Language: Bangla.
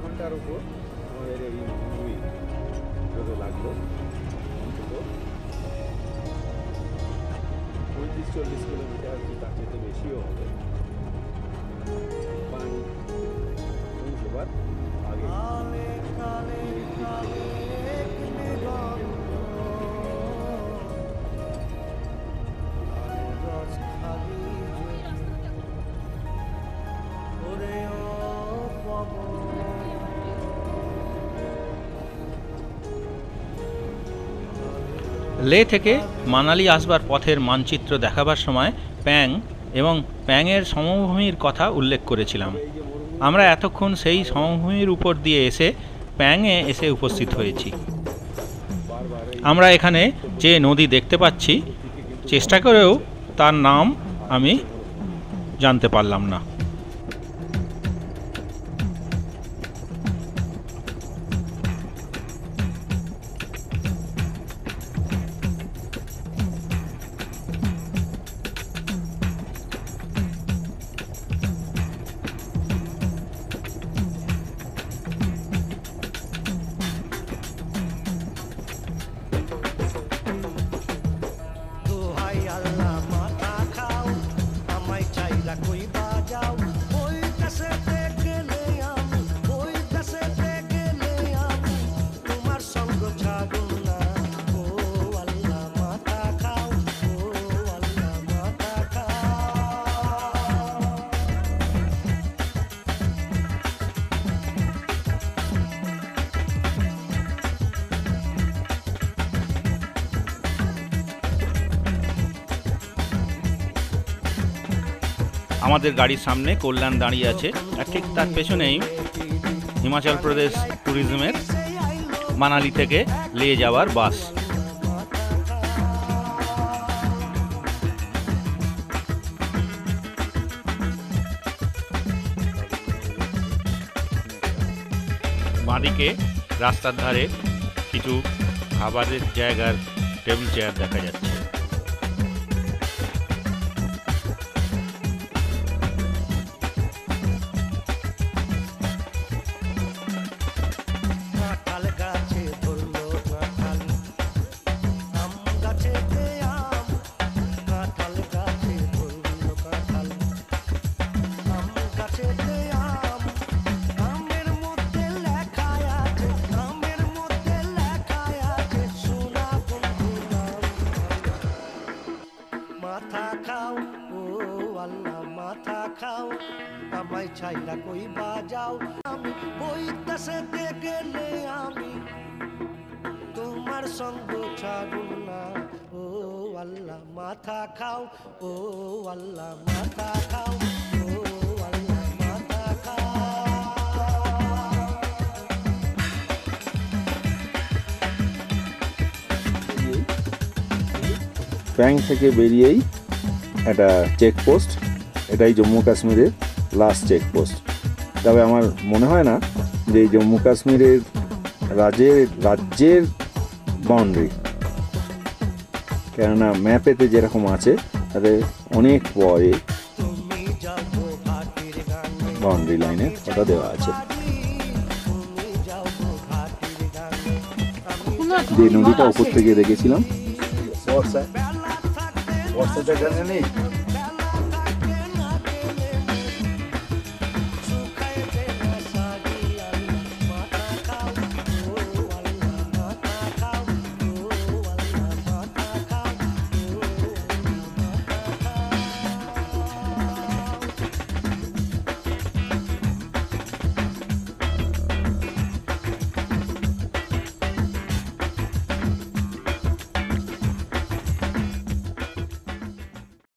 ঘন্টার উপর আমাদের এই মুভি লাগলো, অন্তত 35-40 কিলোমিটার, তার চেয়ে বেশিও হবে। আগে লে থেকে মানালি আসবার পথের মানচিত্র দেখাবার সময় প্যাং এবং প্যাংয়ের সমভূমির কথা উল্লেখ করেছিলাম। আমরা এতক্ষণ সেই সমভূমির উপর দিয়ে এসে প্যাংয়ে এসে উপস্থিত হয়েছি। আমরা এখানে যে নদী দেখতে পাচ্ছি, চেষ্টা করেও তার নাম আমি জানতে পারলাম না। আমাদের গাড়ির সামনে কল্যাণ দাঁড়িয়ে আছে, আর ঠিক তার পেছনেই হিমাচল প্রদেশ ট্যুরিজমের মানালি থেকে লে যাওয়ার বাস। বাঁদিকে রাস্তার ধারে কিছু খাবারের জায়গার টেবিল চেয়ার দেখা যাচ্ছে। ছাইলা কই বাজাও আমি বইতাছে গেলে আমি তোমার সঙ্গ ছাড়ব না। ও আল্লাহ মাথা খাও, ও আল্লাহ মাথা খাও, ও আল্লাহ মাথা খাও। প্যাং থেকে বেরিয়েই একটা চেকপোস্ট, এটাই জম্মু কাশ্মীরের লাস্ট চেকপোস্ট। তবে আমার মনে হয় না যে এই জম্মু কাশ্মীরের রাজ্যের বাউন্ডারি, কেননা ম্যাপেতে যেরকম আছে তাতে অনেক পরে বাউন্ডারি লাইনের কথা দেওয়া আছে। যে নদীটা উপর থেকে দেখেছিলাম, বর্ষাটা এখানে নেই।